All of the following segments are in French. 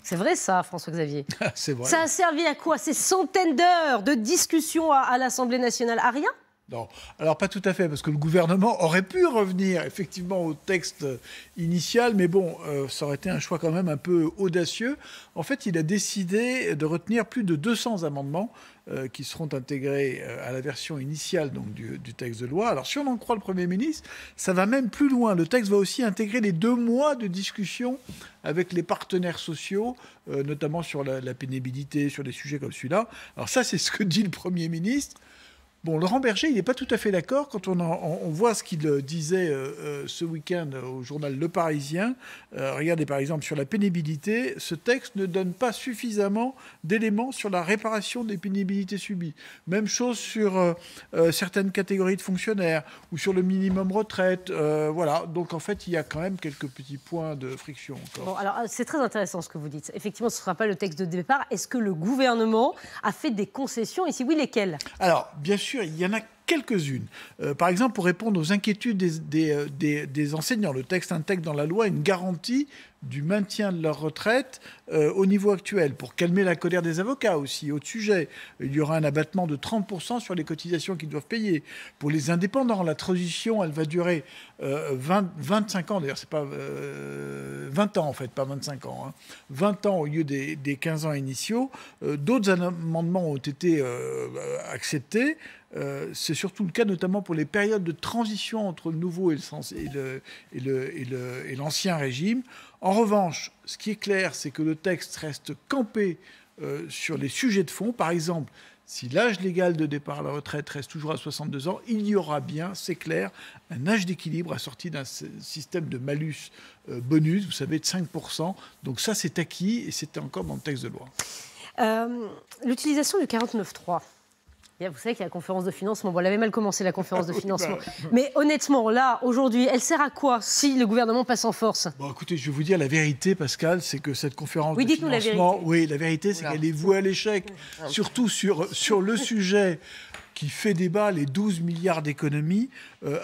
C'est vrai ça, François-Xavier. C'est vrai. Ça a servi à quoi? Ces centaines d'heures de discussion à l'Assemblée nationale? À rien? Non, alors pas tout à fait, parce que le gouvernement aurait pu revenir effectivement au texte initial, mais bon, ça aurait été un choix quand même un peu audacieux. En fait, il a décidé de retenir plus de 200 amendements qui seront intégrés à la version initiale donc, du texte de loi. Alors si on en croit le Premier ministre, ça va même plus loin. Le texte va aussi intégrer les 2 mois de discussion avec les partenaires sociaux, notamment sur la pénibilité, sur des sujets comme celui-là. Alors ça, c'est ce que dit le Premier ministre. Bon, Laurent Berger, il n'est pas tout à fait d'accord quand on voit ce qu'il disait ce week-end au journal Le Parisien. Regardez par exemple sur la pénibilité, ce texte ne donne pas suffisamment d'éléments sur la réparation des pénibilités subies. Même chose sur certaines catégories de fonctionnaires ou sur le minimum retraite. Voilà, donc en fait, il y a quand même quelques petits points de friction encore. Bon, alors c'est très intéressant ce que vous dites. Effectivement, ce ne sera pas le texte de départ. Est-ce que le gouvernement a fait des concessions? Et si oui, lesquelles? Alors, bien sûr, il y en a quelques-unes. Par exemple, pour répondre aux inquiétudes des enseignants, le texte intègre dans la loi une garantie du maintien de leur retraite au niveau actuel, pour calmer la colère des avocats aussi. Autre sujet, il y aura un abattement de 30% sur les cotisations qu'ils doivent payer. Pour les indépendants, la transition, elle va durer 25 ans, d'ailleurs, c'est pas 20 ans en fait, pas 25 ans. 20 ans au lieu des 15 ans initiaux. D'autres amendements ont été acceptés. C'est surtout le cas notamment pour les périodes de transition entre le nouveau et l'ancien régime. En revanche, ce qui est clair, c'est que le texte reste campé sur les sujets de fond. Par exemple, si l'âge légal de départ à la retraite reste toujours à 62 ans, il y aura bien, c'est clair, un âge d'équilibre assorti d'un système de malus bonus, vous savez, de 5%. Donc ça, c'est acquis et c'était encore dans le texte de loi. L'utilisation du 49.3. Vous savez qu'il y a la conférence de financement. Bon, elle avait mal commencé, la conférence de financement. Mais honnêtement, là, aujourd'hui, elle sert à quoi si le gouvernement passe en force? Bon, écoutez, je vais vous dire la vérité, Pascal, c'est que cette conférence de financement... la vérité. Oui, la vérité, c'est qu'elle est vouée à l'échec. Surtout sur le sujet qui fait débat, les 12 milliards d'économies.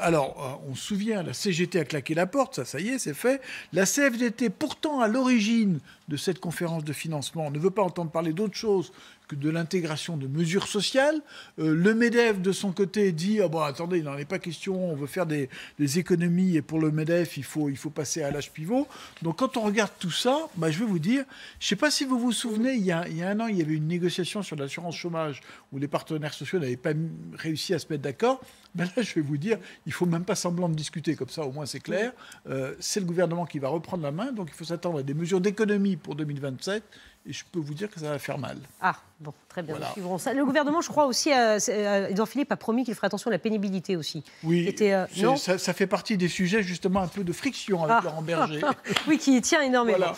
Alors, on se souvient, la CGT a claqué la porte, ça y est, c'est fait. La CFDT, pourtant à l'origine de cette conférence de financement, ne veut pas entendre parler d'autre chose que de l'intégration de mesures sociales. Le MEDEF, de son côté, dit « Ah bon, attendez, il n'en est pas question, on veut faire des économies et pour le MEDEF, il faut passer à l'âge pivot. » Donc quand on regarde tout ça, je vais vous dire, je ne sais pas si vous vous souvenez, il y a un an, il y avait une négociation sur l'assurance chômage où les partenaires sociaux n'avaient pas réussi à se mettre d'accord. Là, je vais vous dire, il ne faut même pas semblant de discuter, comme ça au moins c'est clair. C'est le gouvernement qui va reprendre la main, donc il faut s'attendre à des mesures d'économie pour 2027. Et je peux vous dire que ça va faire mal. Ah, bon, très bien. Voilà. Ça. Le gouvernement, je crois aussi, Édouard Philippe a promis qu'il ferait attention à la pénibilité aussi. Oui, ça fait partie des sujets justement un peu de friction avec Laurent Berger. Oui, qui tient énormément. Voilà.